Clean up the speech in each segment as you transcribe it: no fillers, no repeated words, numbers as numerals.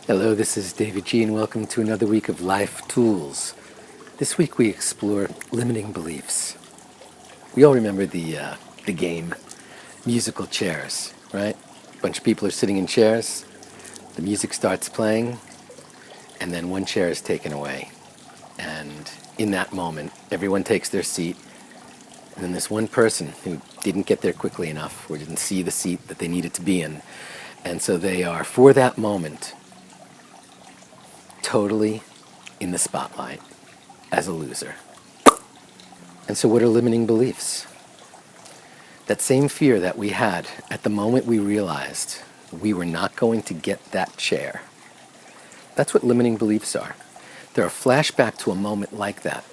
Hello, this is davidji, and welcome to another week of Life Tools. This week we explore limiting beliefs. We all remember the game, musical chairs, right? A bunch of people are sitting in chairs, the music starts playing, and then one chair is taken away. And in that moment, everyone takes their seat, and then this one person who didn't get there quickly enough or didn't see the seat that they needed to be in, and so they are, for that moment, totally in the spotlight as a loser. And so what are limiting beliefs? That same fear that we had at the moment we realized we were not going to get that chair. That's what limiting beliefs are. They're a flashback to a moment like that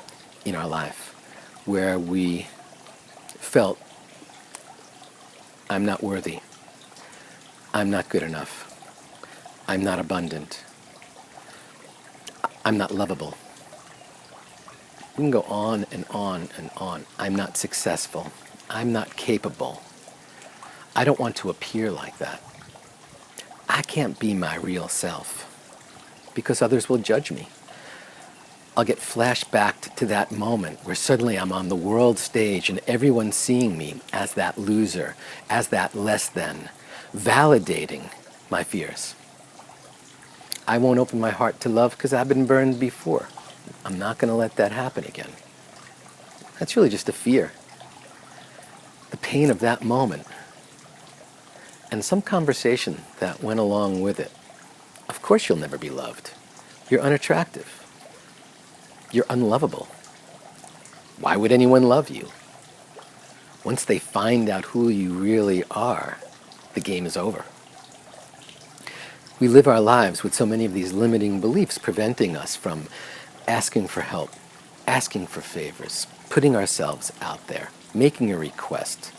in our life where we felt, I'm not worthy, I'm not good enough, I'm not abundant, I'm not lovable. We can go on and on and on. I'm not successful. I'm not capable. I don't want to appear like that. I can't be my real self because others will judge me. I'll get flashbacked to that moment where suddenly I'm on the world stage and everyone's seeing me as that loser, as that less than, validating my fears. I won't open my heart to love because I've been burned before. I'm not going to let that happen again. That's really just a fear. The pain of that moment and some conversation that went along with it. Of course you'll never be loved. You're unattractive. You're unlovable. Why would anyone love you? Once they find out who you really are, the game is over. We live our lives with so many of these limiting beliefs preventing us from asking for help, asking for favors, putting ourselves out there, making a request,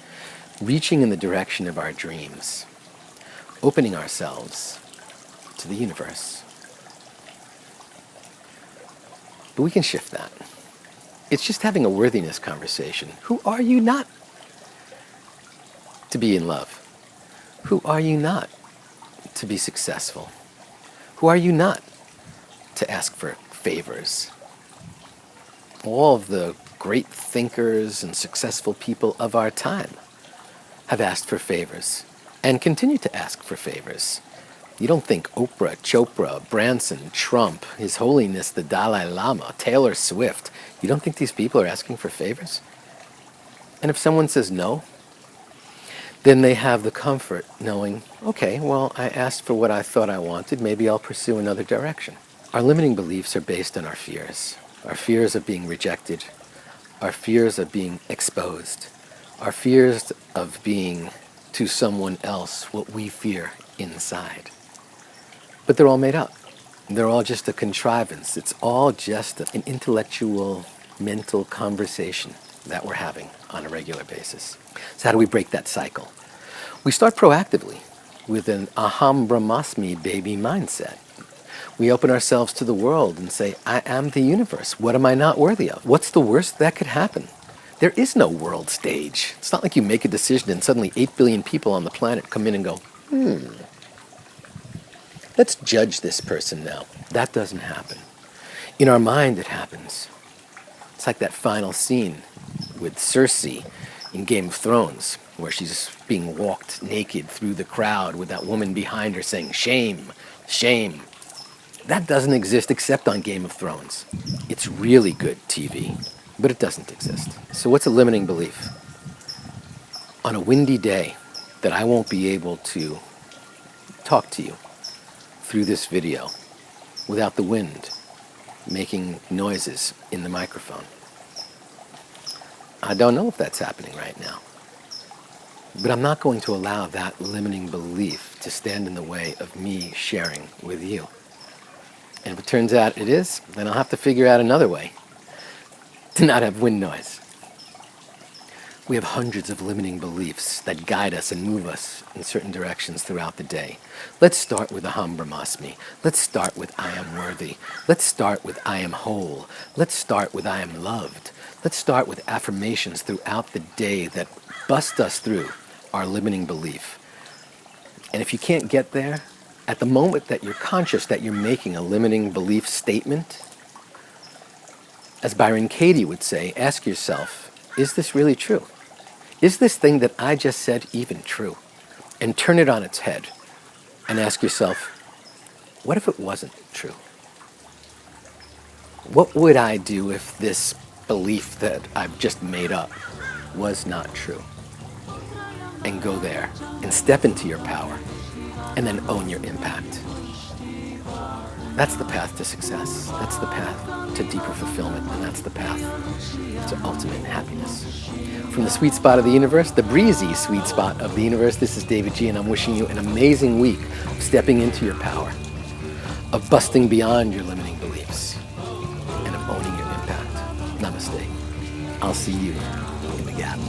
reaching in the direction of our dreams, opening ourselves to the universe. But we can shift that. It's just having a worthiness conversation. Who are you not to be in love? Who are you not to be successful? Who are you not to ask for favors? All of the great thinkers and successful people of our time have asked for favors and continue to ask for favors. You don't think Oprah, Chopra, Branson, Trump, His Holiness the Dalai Lama, Taylor Swift, you don't think these people are asking for favors? And if someone says no, then they have the comfort knowing, okay, well, I asked for what I thought I wanted, maybe I'll pursue another direction. Our limiting beliefs are based on our fears of being rejected, our fears of being exposed, our fears of being to someone else what we fear inside. But they're all made up. They're all just a contrivance. It's all just an intellectual, mental conversation that we're having on a regular basis. So how do we break that cycle? We start proactively with an aham brahmasmi baby mindset. We open ourselves to the world and say, I am the universe. What am I not worthy of? What's the worst that could happen? There is no world stage. It's not like you make a decision and suddenly 8 billion people on the planet come in and go, let's judge this person now. That doesn't happen. In our mind, it happens. It's like that final scene with Cersei in Game of Thrones, where she's being walked naked through the crowd with that woman behind her saying, shame, shame. That doesn't exist except on Game of Thrones. It's really good TV, but it doesn't exist. So what's a limiting belief? On a windy day that I won't be able to talk to you through this video without the wind making noises in the microphone. I don't know if that's happening right now. But I'm not going to allow that limiting belief to stand in the way of me sharing with you. And if it turns out it is, then I'll have to figure out another way to not have wind noise. We have hundreds of limiting beliefs that guide us and move us in certain directions throughout the day. Let's start with aham brahmasmi. Let's start with I am worthy. Let's start with I am whole. Let's start with I am loved. Let's start with affirmations throughout the day that bust us through our limiting belief. And if you can't get there At the moment that you're conscious that you're making a limiting belief statement, as Byron Katie would say, ask yourself, is this really true? Is this thing that I just said even true? And turn it on its head and ask yourself, what if it wasn't true? What would I do if this belief that I've just made up was not true? And go there and step into your power and then own your impact. That's the path to success. That's the path to deeper fulfillment, and that's the path to ultimate happiness. From the sweet spot of the universe, the breezy sweet spot of the universe, this is David G, and I'm wishing you an amazing week of stepping into your power, of busting beyond your limiting beliefs, and of owning your impact. Namaste. I'll see you in the gap.